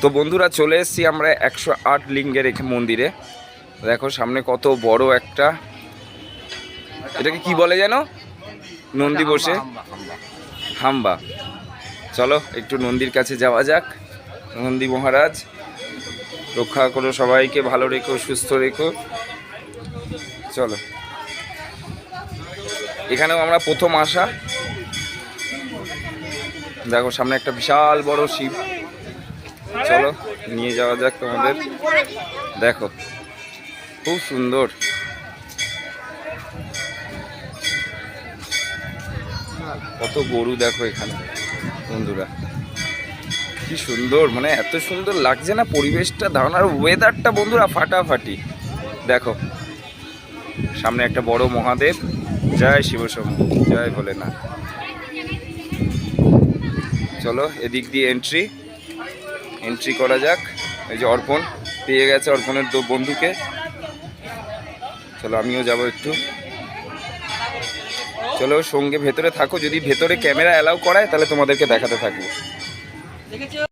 তো বন্ধুরা চলে এসেছি আমরা 108 লিঙ্গের মন্দিরে। দেখো সামনে কত বড় একটা, এটাকে কি বলে যেন, নন্দী বসে, হাম্বা। চলো একটু নন্দীর কাছে যাওয়া যাক। নন্দী মহারাজ রক্ষা করো, সবাইকে ভালো রেখো, সুস্থ রেখো। চলো, এখানেও আমরা প্রথম আসা। দেখো সামনে একটা বিশাল বড় শিব। চলো নিয়ে যাওয়া যাক তোমাদের। দেখো খুব সুন্দর। কত গরু দেখো এখানে বন্ধুরা, কি সুন্দর, মানে এত সুন্দর লাগছে না পরিবেশটা, ধারণার ওয়েদারটা বন্ধুরা ফাটাফাটি। দেখো সামনে একটা বড় মহাদেব। জয় শিবশম্ভু, জয় ভোলেনাথ। চলো এদিক দিয়ে এন্ট্রি করা যাক। এই যে অর্পণ পেয়ে গেছে, অর্পণের বন্ধুকে। চলো আমিও যাব একটু। চলো সঙ্গে ভেতরে থাকো, যদি ভেতরে ক্যামেরা অ্যালাউ করায় তাহলে তোমাদেরকে দেখাতে থাকবো।